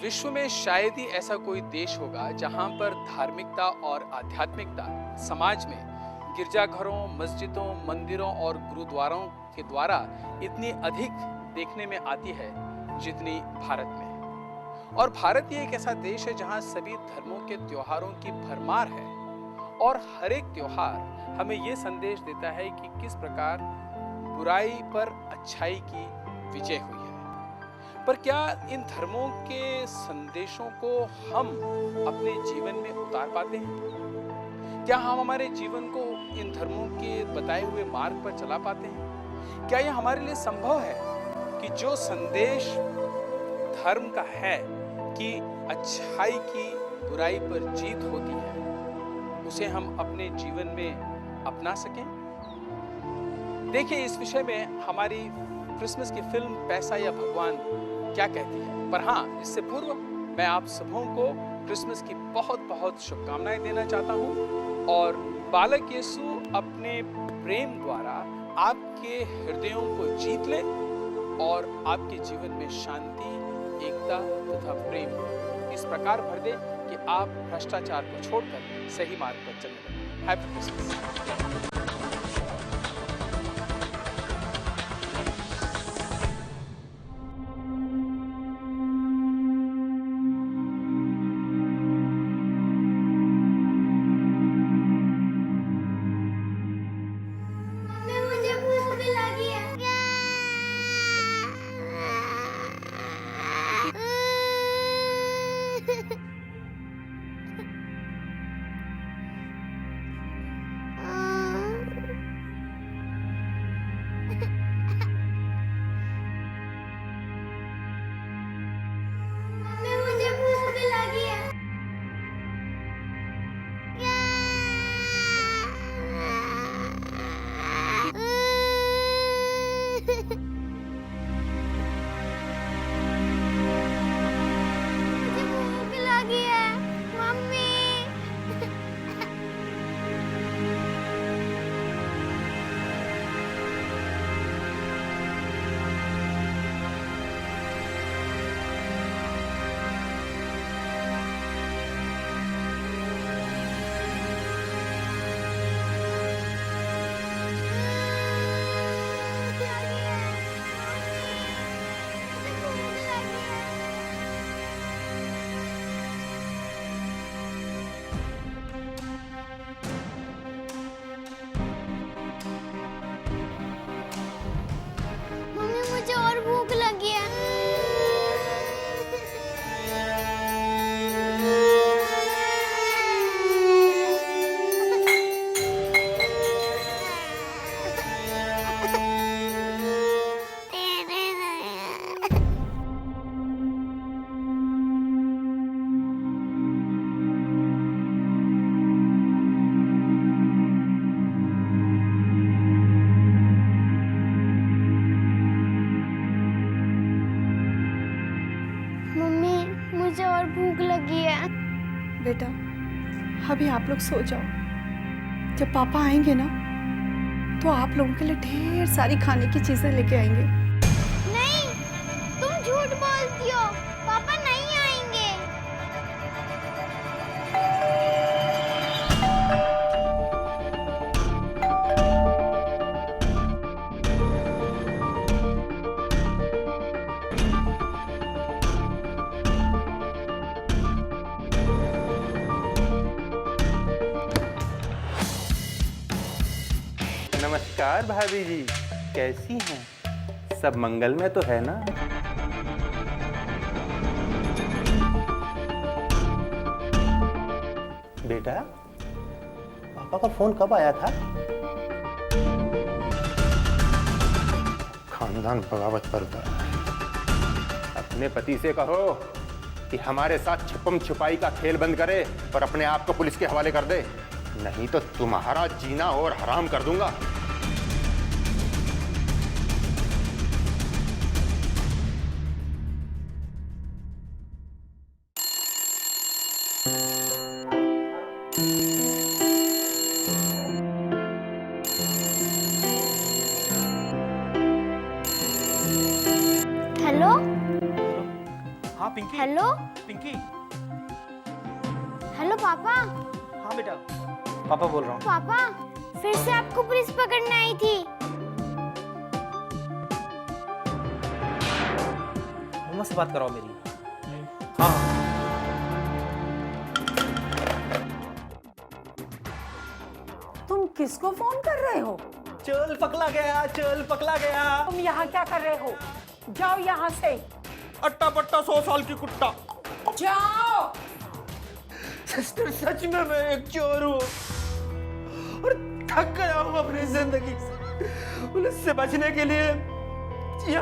विश्व में शायद ही ऐसा कोई देश होगा जहां पर धार्मिकता और आध्यात्मिकता समाज में गिरजाघरों, मस्जिदों, मंदिरों और गुरुद्वारों के द्वारा इतनी अधिक देखने में आती है जितनी भारत में। और भारत ये एक ऐसा देश है जहां सभी धर्मों के त्योहारों की भरमार है और हर एक त्योहार हमें ये संदेश देता है कि किस प्रकार बुराई पर अच्छाई की विजय हुई है। पर क्या इन धर्मों के संदेशों को हम अपने जीवन में उतार पाते हैं? क्या हम हमारे जीवन को इन धर्मों के बताए हुए मार्ग पर चला पाते हैं? क्या यह हमारे लिए संभव है कि जो संदेश धर्म का है कि अच्छाई की बुराई पर जीत होती है, उसे हम अपने जीवन में अपना सकें? देखिए, इस विषय में हमारी क्रिसमस की फिल्म पैसा या भगवान क्या कहती है। पर हाँ, इससे पूर्व मैं आप सबों को क्रिसमस की बहुत बहुत शुभकामनाएं देना चाहता हूँ और बालक यीशु अपने प्रेम द्वारा आपके हृदयों को जीत ले और आपके जीवन में शांति, एकता तथा प्रेम इस प्रकार भर दे कि आप भ्रष्टाचार को छोड़कर सही मार्ग पर चलने लगें। Happy Christmas. बेटा, अभी आप लोग सो जाओ। जब पापा आएंगे ना, तो आप लोगों के लिए ढेर सारी खाने की चीजें लेके आएंगे। नहीं, तुम झूठ बोलती हो। पापा नहीं आएंगे। नमस्कार भाभी जी, कैसी हैं? सब मंगल में तो है ना? बेटा, पापा का फोन कब आया था? खानदान बगावत पर हुआ। अपने पति से कहो कि हमारे साथ छुपम छुपाई का खेल बंद करे और अपने आप को पुलिस के हवाले कर दे, नहीं तो तुम्हारा जीना और हराम कर दूंगा। हाँ पिंकी। हेलो पिंकी। हेलो पापा। हाँ बेटा, पापा बोल रहा हूँ। पापा फिर से आपको पुलिस पकड़ने आई थी। मम्मा से बात कराओ मेरी। हाँ तुम किसको फोन कर रहे हो? चल पकड़ा गया, चल पकड़ा गया। तुम यहाँ क्या कर रहे हो? जाओ यहाँ से। अट्टा पट्टा 100 साल की कुत्ता। जाओ। सिस्टर सच में मैं एक चोर हूँ और थक गया हूँ अपनी जिंदगी से। पुलिस से बचने के लिए यह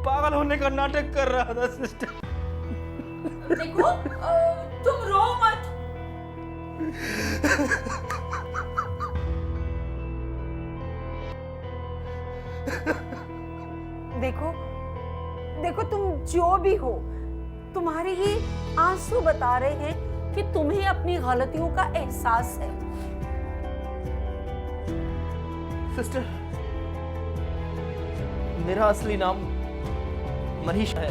पागल होने का नाटक कर रहा था सिस्टर। देखो तुम रो मत। देखो देखो तुम जो भी हो, तुम्हारे ही आंसू बता रहे हैं कि तुम्हें अपनी गलतियों का एहसास है। सिस्टर, मेरा असली नाम मनीष है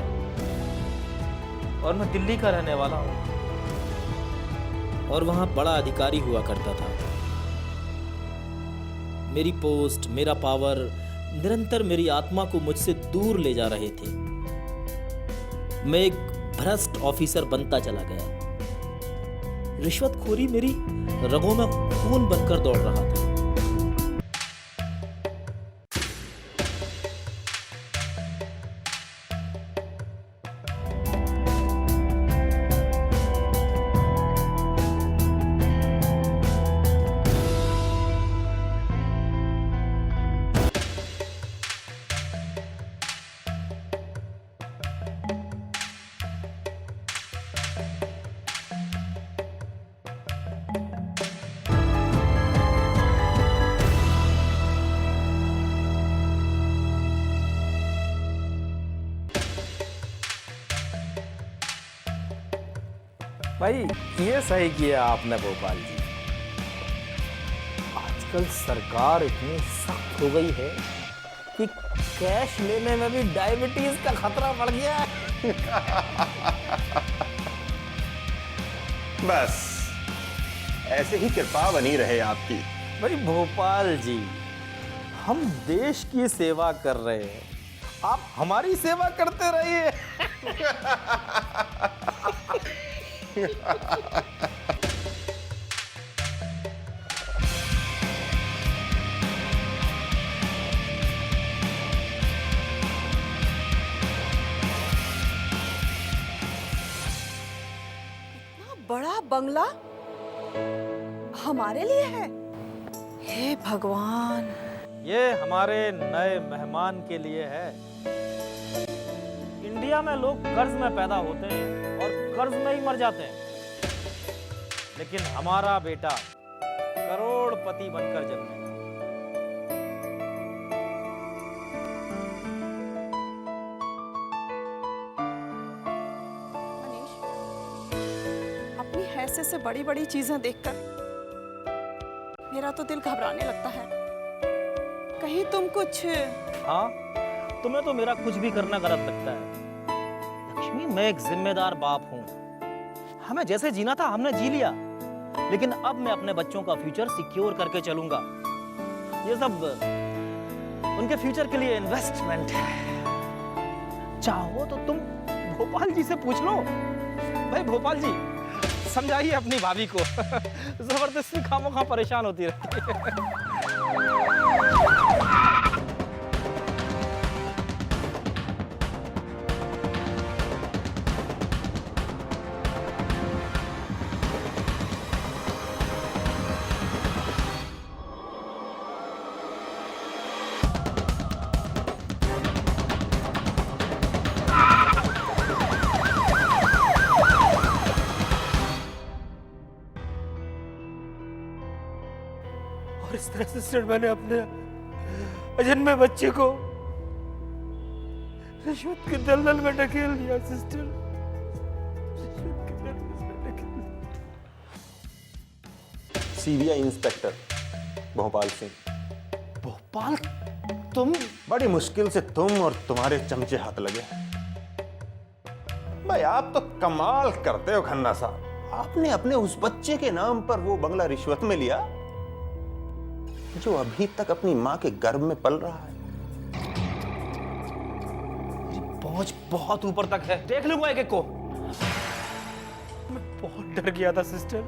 और मैं दिल्ली का रहने वाला हूँ और वहां बड़ा अधिकारी हुआ करता था। मेरी पोस्ट, मेरा पावर निरंतर मेरी आत्मा को मुझसे दूर ले जा रहे थे। मैं एक भ्रष्ट ऑफिसर बनता चला गया। रिश्वतखोरी मेरी रगों में खून बनकर दौड़ रहा था। भाई ये सही किया आपने भोपाल जी। आजकल सरकार इतनी सख्त हो गई है कि कैश लेने में भी डायबिटीज का खतरा बढ़ गया है। बस ऐसे ही कृपा बनी रहे आपकी। भाई भोपाल जी, हम देश की सेवा कर रहे हैं, आप हमारी सेवा करते रहिए। बड़ा बंगला हमारे लिए है? हे भगवान। ये हमारे नए मेहमान के लिए है। इंडिया में लोग कर्ज में पैदा होते हैं और कर्ज में ही मर जाते हैं, लेकिन हमारा बेटा करोड़पति बनकर जन्मेगा। मनीष, अपनी हैसियत से बड़ी बड़ी चीजें देखकर मेरा तो दिल घबराने लगता है। कहीं तुम कुछ। हाँ, तुम्हें तो मेरा कुछ भी करना गलत लगता है लक्ष्मी। मैं एक जिम्मेदार बाप हूँ। हमें जैसे जीना था हमने जी लिया, लेकिन अब मैं अपने बच्चों का फ्यूचर सिक्योर करके चलूंगा। ये सब उनके फ्यूचर के लिए इन्वेस्टमेंट है। चाहो तो तुम भोपाल जी से पूछ लो। भाई भोपाल जी, समझाइए अपनी भाभी को। जबरदस्ती खामोखा परेशान होती रहती है। और इस तरह सिस्टर मैंने अपने अजन्मे बच्चे को रिश्वत के दलदल में ढकेल दिया सिस्टर। रिश्वत के दलदल में ढकेल दिया। CBI inspector Bhopal Singh. भोपाल, तुम? बड़ी मुश्किल से तुम और तुम्हारे चमचे हाथ लगे। भाई आप तो कमाल करते हो खन्ना साहब। आपने अपने उस बच्चे के नाम पर वो बंगला रिश्वत में लिया जो अभी तक अपनी मां के गर्भ में पल रहा है। पहुंच बहुत ऊपर तक है, देख लूंगा एक एक को। मैं बहुत डर गया था सिस्टर।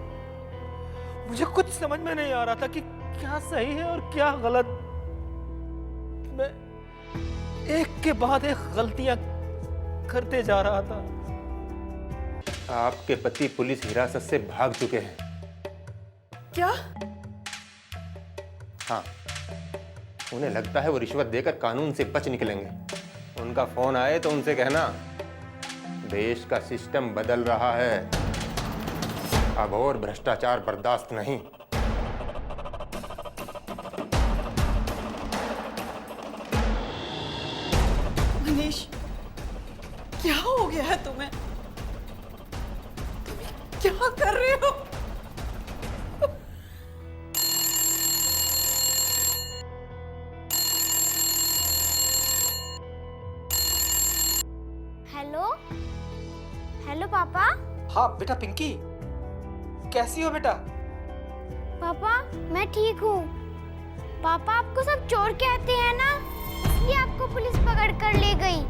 मुझे कुछ समझ में नहीं आ रहा था कि क्या सही है और क्या गलत। मैं एक के बाद एक गलतियां करते जा रहा था। आपके पति पुलिस हिरासत से भाग चुके हैं। क्या? हाँ, उन्हें लगता है वो रिश्वत देकर कानून से बच निकलेंगे। उनका फोन आए तो उनसे कहना देश का सिस्टम बदल रहा है, अब और भ्रष्टाचार बर्दाश्त नहीं। मनीष, क्या हो गया है तुम्हें? तुम क्या कर रहे हो? हेलो हेलो पापा। हाँ बेटा पिंकी, कैसी हो बेटा? पापा मैं ठीक हूँ। पापा आपको सब चोर कहते हैं ना, इसलिए आपको पुलिस पकड़ कर ले गई।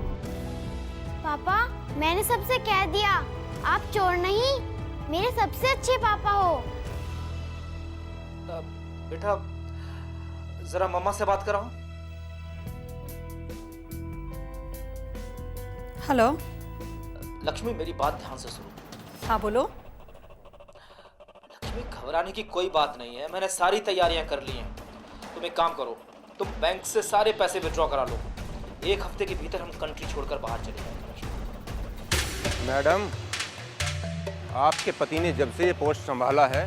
पापा मैंने सबसे कह दिया आप चोर नहीं, मेरे सबसे अच्छे पापा हो। बेटा जरा मम्मा से बात कराओ। हेलो। लक्ष्मी मेरी बात ध्यान से सुनो। हाँ बोलो। लक्ष्मी घबराने की कोई बात नहीं है, मैंने सारी तैयारियां कर ली हैं। तुम एक काम करो, तुम बैंक से सारे पैसे विड्रॉ करा लो। 1 हफ्ते के भीतर हम कंट्री छोड़कर बाहर चले जाएंगे। मैडम, आपके पति ने जब से ये पोस्ट संभाला है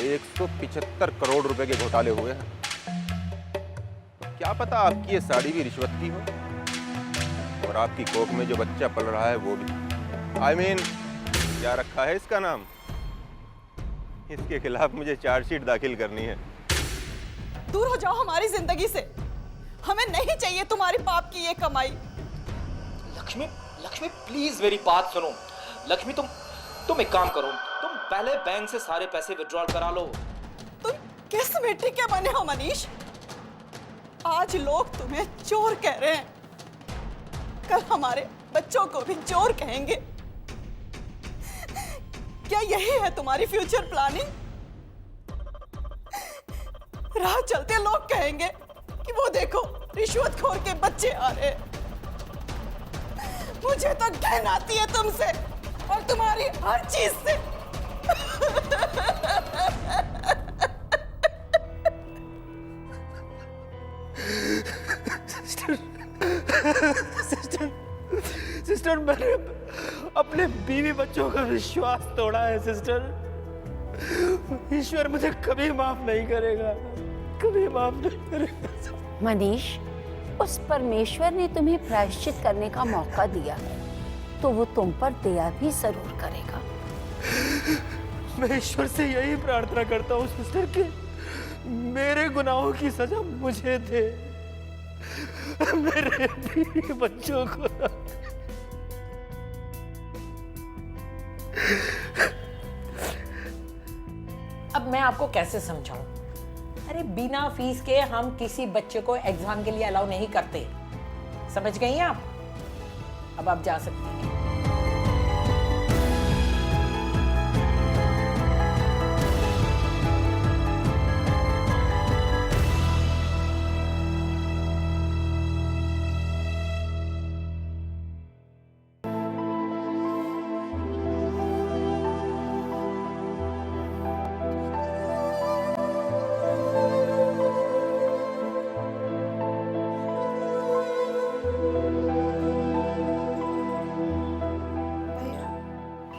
175 करोड़ रुपए के घोटाले हुए हैं। क्या पता आपकी ये साड़ी भी रिश्वत की हो और आपकी कोख में जो बच्चा पल रहा है वो भी। I mean, क्या रखा है इसका नाम? इसके खिलाफ मुझे चार्जशीट दाखिल करनी है। दूर हो जाओ हमारी जिंदगी से, हमें नहीं चाहिए तुम्हारी बाप की ये कमाई। लक्ष्मी लक्ष्मी प्लीज मेरी बात सुनो। लक्ष्मी तुम एक काम करो, तुम पहले बैंक से सारे पैसे विड्रॉल करा लो। तुम किस मिट्टी के बने हो मनीष? आज लोग तुम्हें चोर कह रहे हैं, कल हमारे बच्चों को भी चोर कहेंगे। क्या यही है तुम्हारी फ्यूचर प्लानिंग? राह चलते लोग कहेंगे कि वो देखो रिश्वतखोर के बच्चे आ रहे हैं। मुझे तो घिन आती है तुमसे और तुम्हारी हर चीज से। सिस्टर मैंने अपने बीवी बच्चों का विश्वास तोड़ा है सिस्टर। ईश्वर मुझे कभी माफ नहीं करेगा, कभी माफ नहीं करेगा। मनीष, उस परमेश्वर ने तुम्हें प्रायश्चित करने का मौका दिया है तो वो तुम पर दया भी जरूर करेगा। मैं ईश्वर से यही प्रार्थना करता हूँ सिस्टर कि मेरे गुनाहों की सजा मुझे दे, मेरे बीवी बच्चों को। अब मैं आपको कैसे समझाऊं? अरे बिना फीस के हम किसी बच्चे को एग्जाम के लिए अलाउ नहीं करते, समझ गई हैं आप? अब आप जा सकती हैं।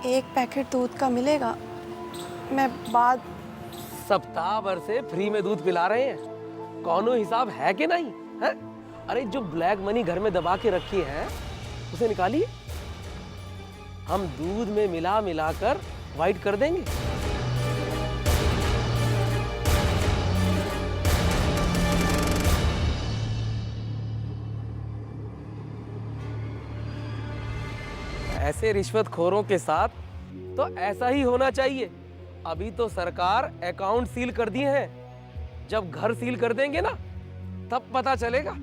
एक पैकेट दूध का मिलेगा? मैं बाद सप्ताह भर से फ्री में दूध पिला रहे हैं, कौनो हिसाब है कि नहीं है? अरे जो ब्लैक मनी घर में दबा के रखी है उसे निकालिए, हम दूध में मिला मिलाकर वाइट कर देंगे। ऐसे रिश्वतखोरों के साथ तो ऐसा ही होना चाहिए। अभी तो सरकार अकाउंट सील कर दिए हैं, जब घर सील कर देंगे ना तब पता चलेगा।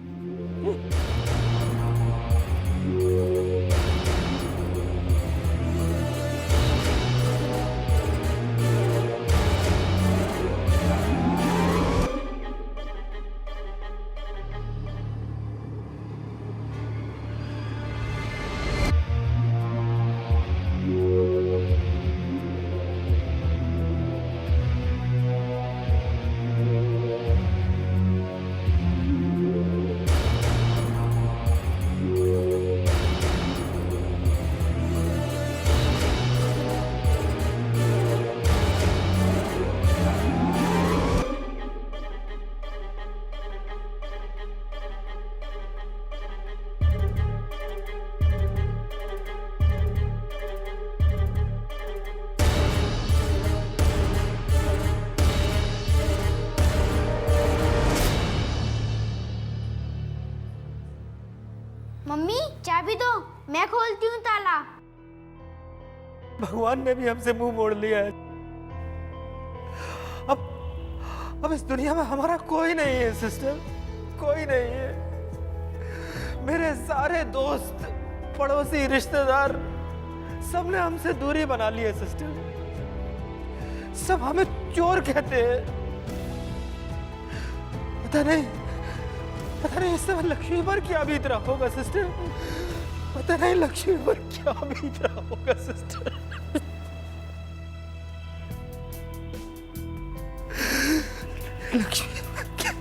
मम्मी चाबी दो, मैं खोलती हूँ ताला। भगवान ने भी हमसे मुंह मोड़ लिया है। अब इस दुनिया में हमारा कोई नहीं है सिस्टर, कोई नहीं है। मेरे सारे दोस्त, पड़ोसी, रिश्तेदार सबने हमसे दूरी बना ली है सिस्टर। सब हमें चोर कहते हैं। पता नहीं इस समय लक्ष्मी पर क्या बीत रहा होगा सिस्टर। पता नहीं लक्ष्मी पर क्या बीत रहा होगा सिस्टर। लक्ष्मी पर क्या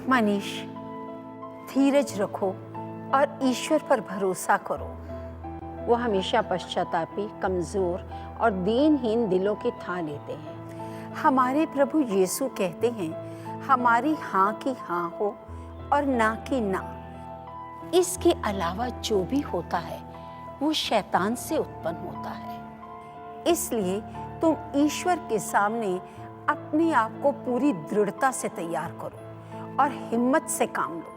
मनीष, धीरज रखो और ईश्वर पर भरोसा करो। वो हमेशा पश्चातापी, कमजोर और दीनहीन दिलों की थाह लेते हैं। हमारे प्रभु यीशु कहते हैं, हमारी हाँ की हाँ हो और ना की ना। इसके अलावा जो भी होता है वो शैतान से उत्पन्न होता है। इसलिए तुम ईश्वर के सामने अपने आप को पूरी दृढ़ता से तैयार करो और हिम्मत से काम लो।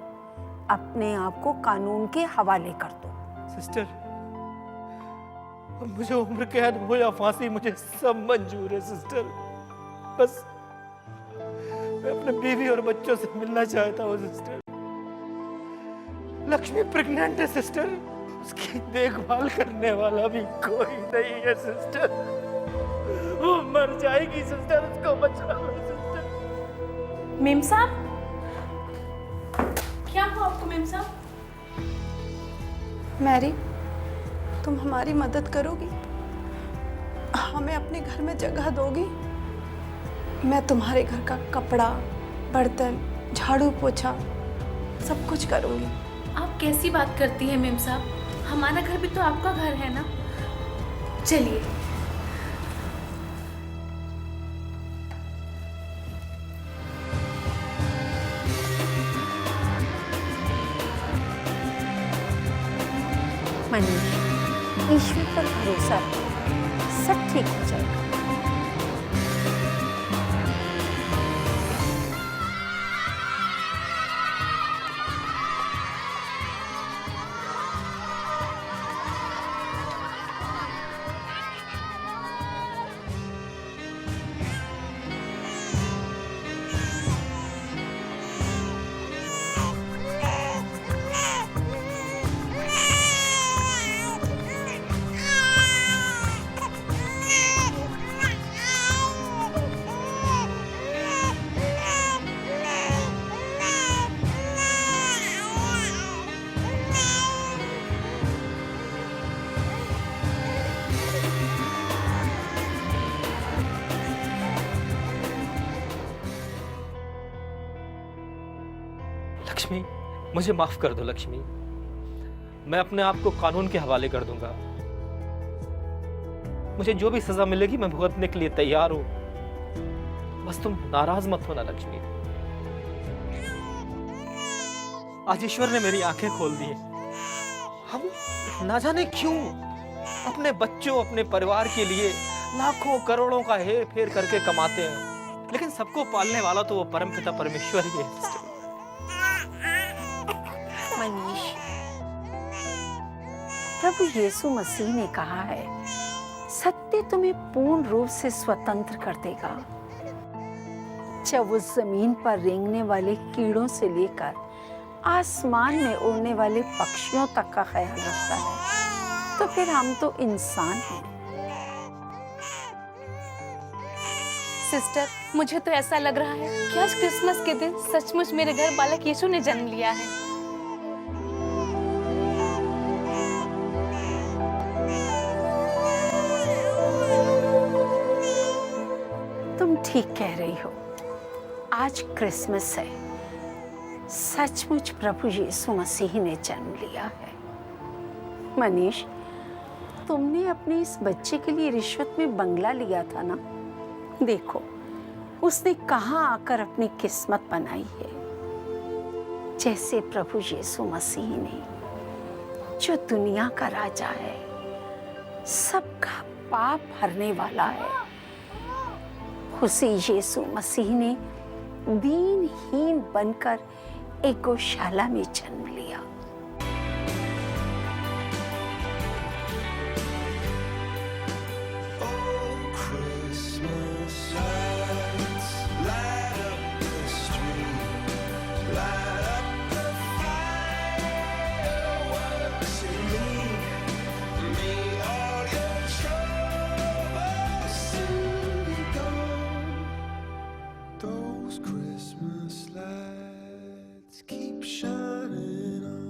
अपने आप को कानून के हवाले कर दो। सिस्टर, मुझे उम्र कैद हो या फांसी, मुझे सब मंजूर है सिस्टर। बस मैं अपने बीवी और बच्चों से मिलना चाहता हूँ सिस्टर। लक्ष्मी प्रेग्नेंट है सिस्टर, उसकी देखभाल करने वाला भी कोई नहीं है सिस्टर। वो मर जाएगी सिस्टर, उसको बचा लो सिस्टर। मेम साहब, क्या हुआ आपको मेम साहब? मैरी, तुम हमारी मदद करोगी? हमें अपने घर में जगह दोगी? मैं तुम्हारे घर का कपड़ा, बर्तन, झाड़ू पोछा सब कुछ करूंगी। आप कैसी बात करती हैं मेम साहब? हमारा घर भी तो आपका घर है ना। चलिए। मनीष, ईश्वर पर भरोसा रखो, सब ठीक हो जाएगा। लक्ष्मी, मुझे माफ कर दो लक्ष्मी। मैं अपने आप को कानून के हवाले कर दूंगा। मुझे जो भी सजा मिलेगी मैं भुगतने के लिए तैयार हूं। बस तुम नाराज मत होना लक्ष्मी। आज ईश्वर ने मेरी आंखें खोल दी। हम ना जाने क्यों अपने बच्चों, अपने परिवार के लिए लाखों करोड़ों का हेर फेर करके कमाते हैं, लेकिन सबको पालने वाला तो वो परमपिता परमेश्वर ही है। मनीष, प्रभु यीशु मसीह ने कहा है, सत्य तुम्हें पूर्ण रूप से स्वतंत्र कर देगा। जब वो जमीन पर रेंगने वाले कीड़ों से लेकर आसमान में उड़ने वाले पक्षियों तक का ख्याल रखता है, तो फिर हम तो इंसान हैं। सिस्टर, मुझे तो ऐसा लग रहा है कि आज क्रिसमस के दिन सचमुच मेरे घर बालक यीशु ने जन्म लिया है। तुम ठीक कह रही हो, आज क्रिसमस है। सचमुच प्रभु यीशु मसीह ने जन्म लिया है। मनीष, तुमने अपने इस बच्चे के लिए रिश्वत में बंगला लिया था ना? देखो, उसने कहाँ आकर अपनी किस्मत बनाई है। जैसे प्रभु यीशु मसीह ने, जो दुनिया का राजा है, सबका पाप भरने वाला है, उसी यीशु मसीह ने दीनहीन बनकर एक गौशाला में जन्म लिया। Those Christmas lights keep shining on.